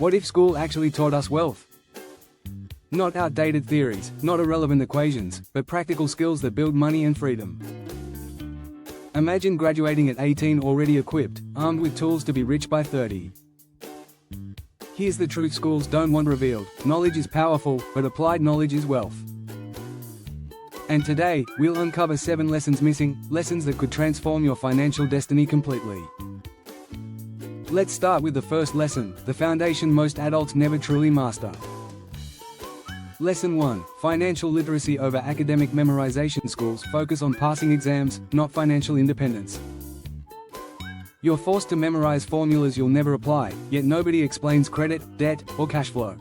What if school actually taught us wealth? Not outdated theories, not irrelevant equations, but practical skills that build money and freedom. Imagine graduating at 18 already equipped, armed with tools to be rich by 30. Here's the truth schools don't want revealed: knowledge is powerful, but applied knowledge is wealth. And today, we'll uncover 7 lessons missing, lessons that could transform your financial destiny completely. Let's start with the first lesson, the foundation most adults never truly master. Lesson 1. Financial literacy over academic memorization. Schools focus on passing exams, not financial independence. You're forced to memorize formulas you'll never apply, yet nobody explains credit, debt, or cash flow.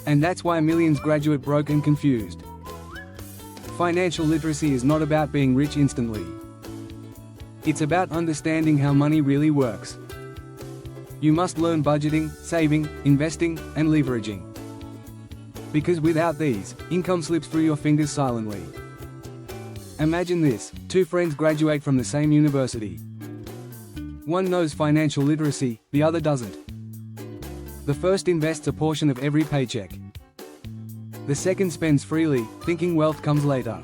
And that's why millions graduate broke and confused. Financial literacy is not about being rich instantly. It's about understanding how money really works. You must learn budgeting, saving, investing, and leveraging. Because without these, income slips through your fingers silently. Imagine this: 2 friends graduate from the same university. One knows financial literacy, the other doesn't. The first invests a portion of every paycheck. The second spends freely, thinking wealth comes later.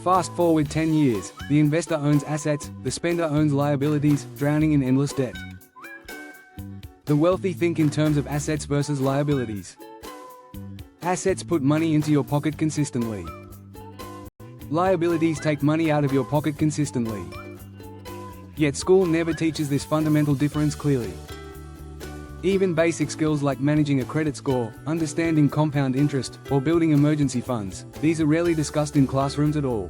Fast forward 10 years, the investor owns assets, the spender owns liabilities, drowning in endless debt. The wealthy think in terms of assets versus liabilities. Assets put money into your pocket consistently. Liabilities take money out of your pocket consistently. Yet school never teaches this fundamental difference clearly. Even basic skills like managing a credit score, understanding compound interest, or building emergency funds, these are rarely discussed in classrooms at all.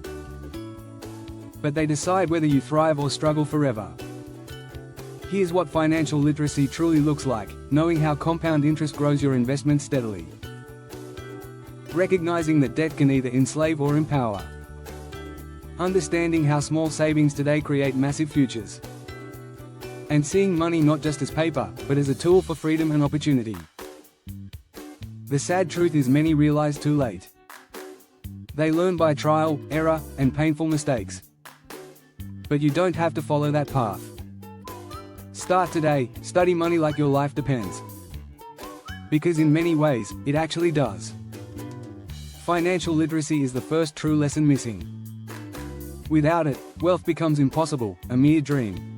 But they decide whether you thrive or struggle forever. Here's what financial literacy truly looks like: knowing how compound interest grows your investment steadily. Recognizing that debt can either enslave or empower. Understanding how small savings today create massive futures. And seeing money not just as paper, but as a tool for freedom and opportunity. The sad truth is many realize too late. They learn by trial, error, and painful mistakes. But you don't have to follow that path. Start today, study money like your life depends. Because in many ways, it actually does. Financial literacy is the first true lesson missing. Without it, wealth becomes impossible, a mere dream.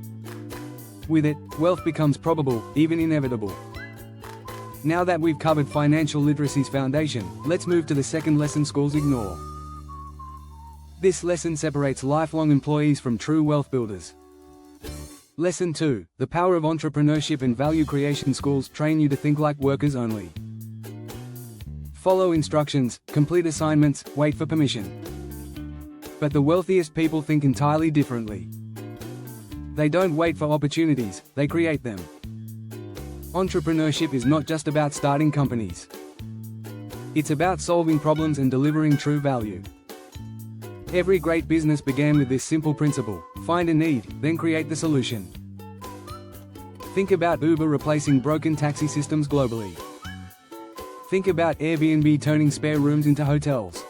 With it, wealth becomes probable, even inevitable. Now that we've covered financial literacy's foundation, let's move to the second lesson schools ignore. This lesson separates lifelong employees from true wealth builders. Lesson 2. The power of entrepreneurship and value creation. Schools train you to think like workers only. Follow instructions, complete assignments, wait for permission. But the wealthiest people think entirely differently. They don't wait for opportunities, they create them. Entrepreneurship is not just about starting companies. It's about solving problems and delivering true value. Every great business began with this simple principle: find a need, then create the solution. Think about Uber replacing broken taxi systems globally. Think about Airbnb turning spare rooms into hotels.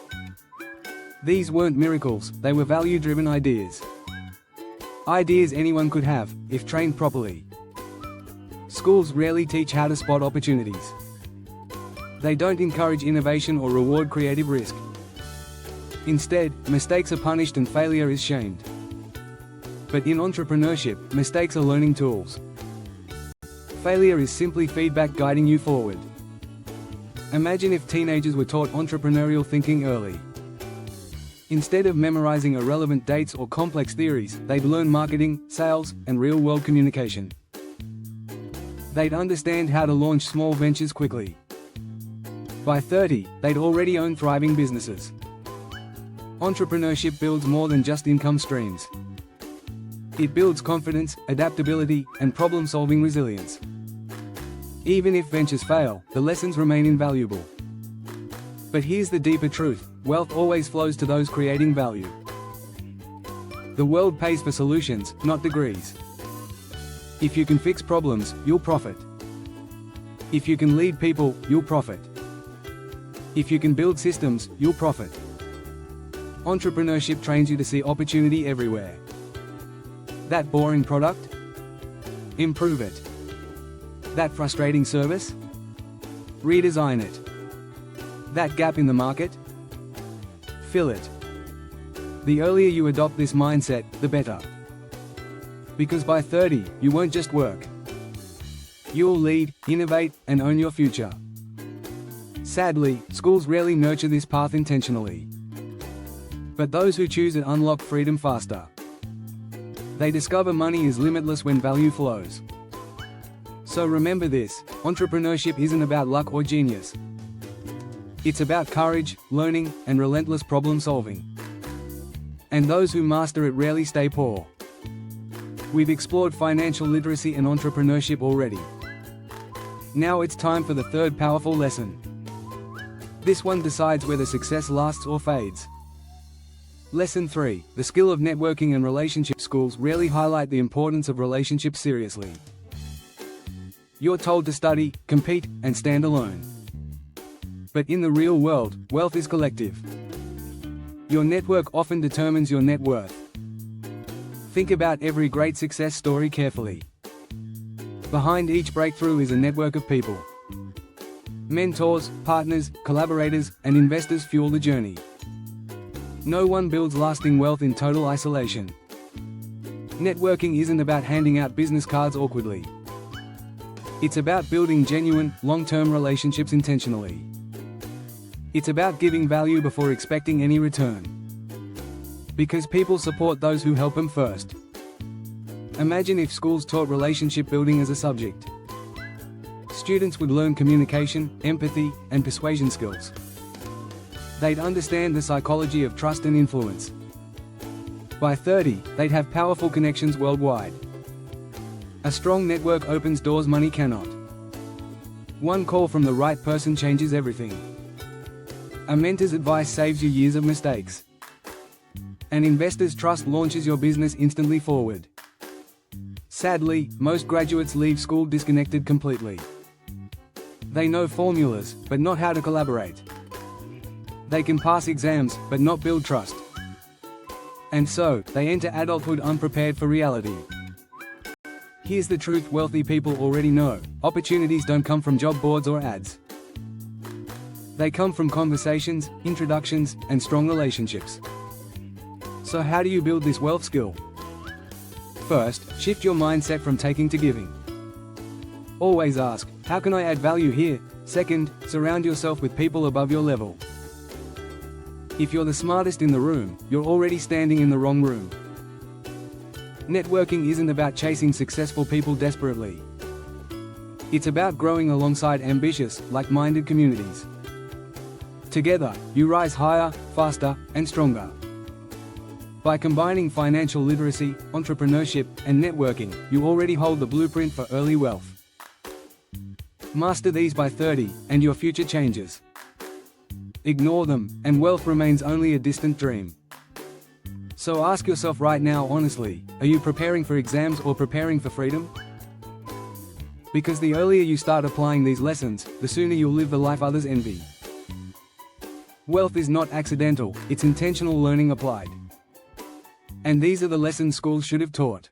These weren't miracles, they were value-driven ideas. Ideas anyone could have, if trained properly. Schools rarely teach how to spot opportunities. They don't encourage innovation or reward creative risk. Instead, mistakes are punished and failure is shamed. But in entrepreneurship, mistakes are learning tools. Failure is simply feedback guiding you forward. Imagine if teenagers were taught entrepreneurial thinking early. Instead of memorizing irrelevant dates or complex theories, they'd learn marketing, sales, and real-world communication. They'd understand how to launch small ventures quickly. By 30, they'd already own thriving businesses. Entrepreneurship builds more than just income streams. It builds confidence, adaptability, and problem-solving resilience. Even if ventures fail, the lessons remain invaluable. But here's the deeper truth: wealth always flows to those creating value. The world pays for solutions, not degrees. If you can fix problems, you'll profit. If you can lead people, you'll profit. If you can build systems, you'll profit. Entrepreneurship trains you to see opportunity everywhere. That boring product? Improve it. That frustrating service? Redesign it. That gap in the market? Fill it. The earlier you adopt this mindset, the better. Because by 30, you won't just work. You'll lead, innovate, and own your future. Sadly, schools rarely nurture this path intentionally. But those who choose it unlock freedom faster. They discover money is limitless when value flows. So remember this, entrepreneurship isn't about luck or genius. It's about courage, learning, and relentless problem solving. And those who master it rarely stay poor. We've explored financial literacy and entrepreneurship already. Now it's time for the third powerful lesson. This one decides whether success lasts or fades. Lesson 3, the skill of networking and relationship. Schools rarely highlight the importance of relationships seriously. You're told to study, compete, and stand alone. But in the real world, wealth is collective. Your network often determines your net worth. Think about every great success story carefully. Behind each breakthrough is a network of people. Mentors, partners, collaborators, and investors fuel the journey. No one builds lasting wealth in total isolation. Networking isn't about handing out business cards awkwardly. It's about building genuine, long-term relationships intentionally. It's about giving value before expecting any return. Because people support those who help them first. Imagine if schools taught relationship building as a subject. Students would learn communication, empathy, and persuasion skills. They'd understand the psychology of trust and influence. By 30, they'd have powerful connections worldwide. A strong network opens doors money cannot. One call from the right person changes everything. A mentor's advice saves you years of mistakes. An investor's trust launches your business instantly forward. Sadly, most graduates leave school disconnected completely. They know formulas, but not how to collaborate. They can pass exams, but not build trust. And so, they enter adulthood unprepared for reality. Here's the truth wealthy people already know: opportunities don't come from job boards or ads. They come from conversations, introductions, and strong relationships. So how do you build this wealth skill? First, shift your mindset from taking to giving. Always ask, how can I add value here? Second, surround yourself with people above your level. If you're the smartest in the room, you're already standing in the wrong room. Networking isn't about chasing successful people desperately. It's about growing alongside ambitious, like-minded communities. Together, you rise higher, faster, and stronger. By combining financial literacy, entrepreneurship, and networking, you already hold the blueprint for early wealth. Master these by 30, and your future changes. Ignore them, and wealth remains only a distant dream. So ask yourself right now honestly, are you preparing for exams or preparing for freedom? Because the earlier you start applying these lessons, the sooner you'll live the life others envy. Wealth is not accidental, it's intentional learning applied. And these are the lessons schools should have taught.